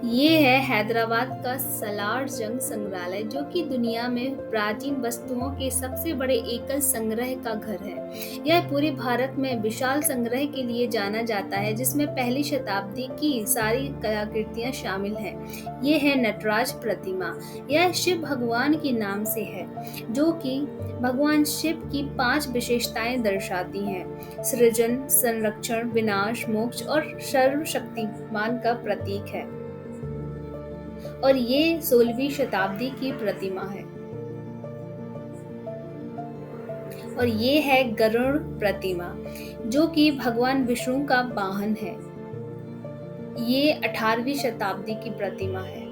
ये है हैदराबाद का सलार जंग संग्रहालय जो कि दुनिया में प्राचीन वस्तुओं के सबसे बड़े एकल संग्रह का घर है। यह पूरे भारत में विशाल संग्रह के लिए जाना जाता है जिसमें पहली शताब्दी की सारी कलाकृतियां शामिल हैं। ये है नटराज प्रतिमा। यह शिव भगवान के नाम से है जो कि भगवान शिव की 5 विशेषताएं दर्शाती हैं। सृजन, संरक्षण, विनाश, मोक्ष और सर्वशक्तिमान का प्रतीक है। और ये 16वीं शताब्दी की प्रतिमा है। और ये है गरुड़ प्रतिमा जो कि भगवान विष्णु का वाहन है। ये 18वीं शताब्दी की प्रतिमा है।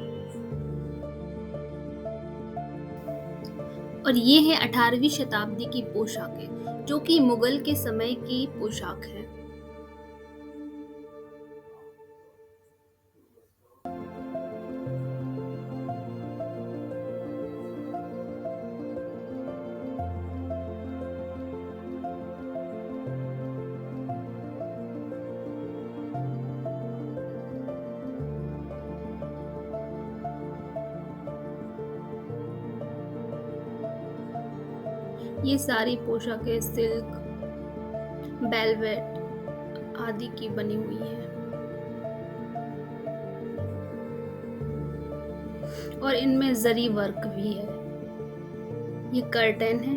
और ये है 18वीं शताब्दी की पोशाकें जो कि मुगल के समय की पोशाक है। ये सारी पोशाकें सिल्क, वेलवेट आदि की बनी हुई हैं। और इनमें जरी वर्क भी है। ये कर्टन है।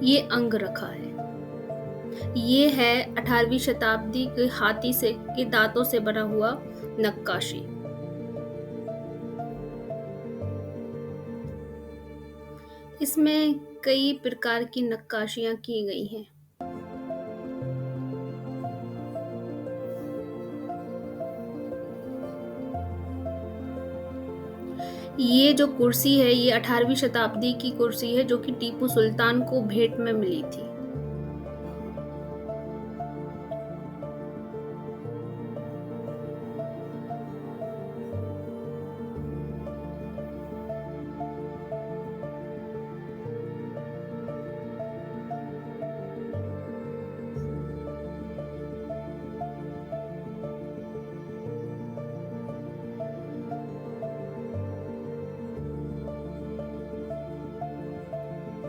ये अंग रखा है। ये है 18वीं शताब्दी के हाथी से के दांतों से बना हुआ नक्काशी। इसमें कई प्रकार की नक्काशियां की गई हैं। ये जो कुर्सी है ये 18वीं शताब्दी की कुर्सी है जो कि टीपू सुल्तान को भेंट में मिली थी।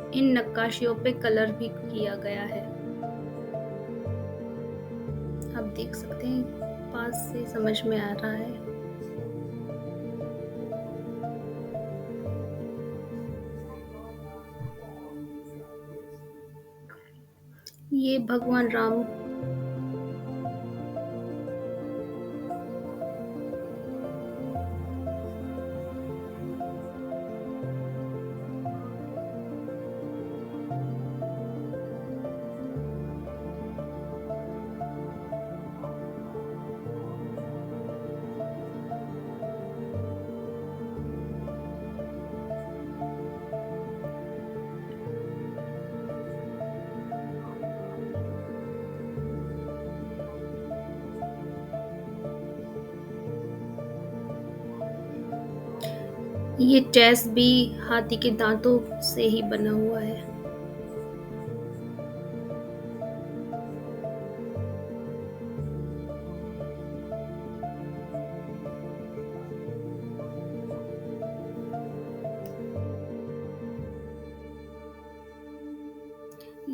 इन नक्काशियों पे कलर भी किया गया है। आप देख सकते हैं, पास से समझ में आ रहा है। ये भगवान राम। ये चेस भी हाथी के दांतों से ही बना हुआ है।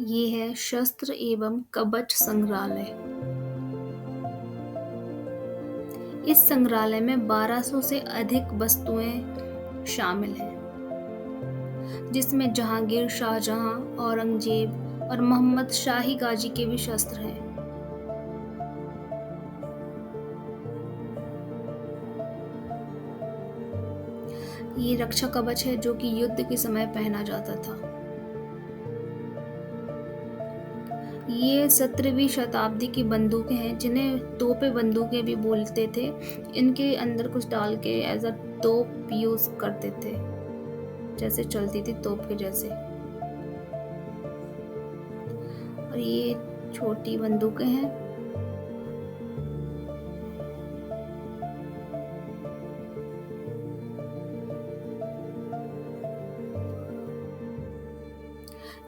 ये है शस्त्र एवं कवच संग्रहालय। इस संग्रहालय में 1200 से अधिक वस्तुएं शामिल हैं जिसमें जहांगीर, शाहजहां, औरंगजेब और मोहम्मद शाही गाजी के भी शस्त्र हैं। ये रक्षा कवच है जो कि युद्ध के समय पहना जाता था। ये 17वीं शताब्दी की बंदूकें हैं जिन्हें तोपे बंदूकें भी बोलते थे। इनके अंदर कुछ डाल के एज अ तोप यूज करते थे, जैसे चलती थी तोप के जैसे। और ये छोटी बंदूकें हैं।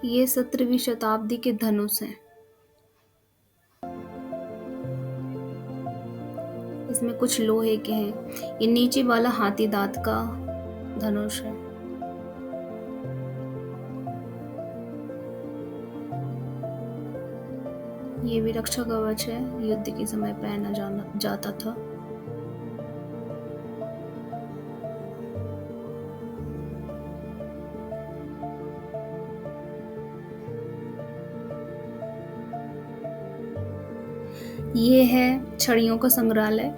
ये 17वीं शताब्दी के धनुष हैं। इसमें कुछ लोहे के हैं। ये नीचे वाला हाथी दांत का धनुष है। ये भी रक्षा कवच है, युद्ध के समय पहना जाता था। ये है छड़ियों का संग्रहालय।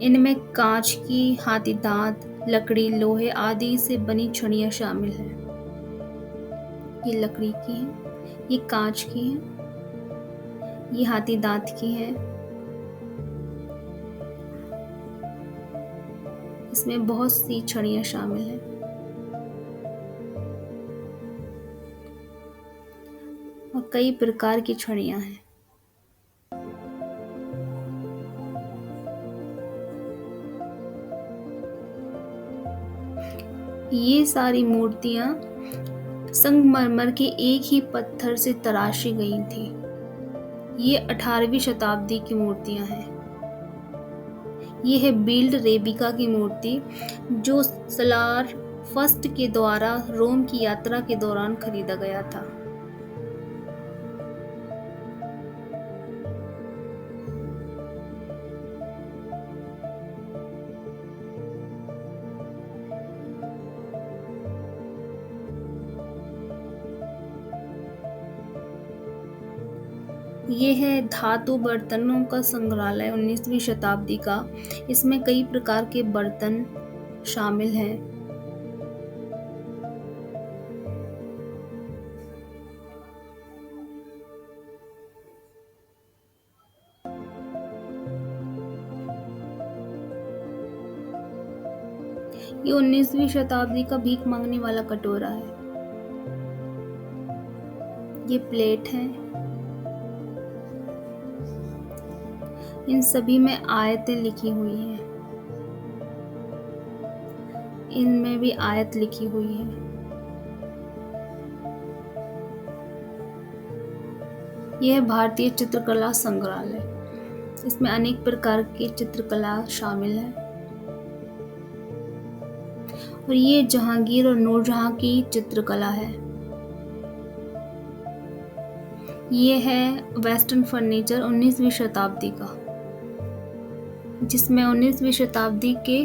इनमें कांच की, हाथी दांत, लकड़ी, लोहे आदि से बनी छड़ियां शामिल हैं। ये लकड़ी की है, ये कांच की है, ये हाथी दांत की है। इसमें बहुत सी छड़ियां शामिल हैं। और कई प्रकार की छड़ियां हैं। ये सारी मूर्तियां संगमरमर के एक ही पत्थर से तराशी गई थी। ये 18वीं शताब्दी की मूर्तियां हैं। ये है बिल्ड रेबिका की मूर्ति, जो सलार फर्स्ट के द्वारा रोम की यात्रा के दौरान खरीदा गया था। ये है धातु बर्तनों का संग्रहालय 19वीं शताब्दी का। इसमें कई प्रकार के बर्तन शामिल हैं। ये 19वीं शताब्दी का भीख मांगने वाला कटोरा है। ये प्लेट है। इन सभी में आयतें लिखी हुई हैं। इनमें भी आयत लिखी हुई है। यह भारतीय चित्रकला संग्रहालय। इसमें अनेक प्रकार की चित्रकला शामिल है। और ये जहांगीर और नूरजहां की चित्रकला है। ये है वेस्टर्न फर्नीचर 19वीं शताब्दी का, जिसमें 19वीं शताब्दी के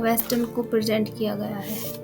वेस्टर्न को प्रेजेंट किया गया है।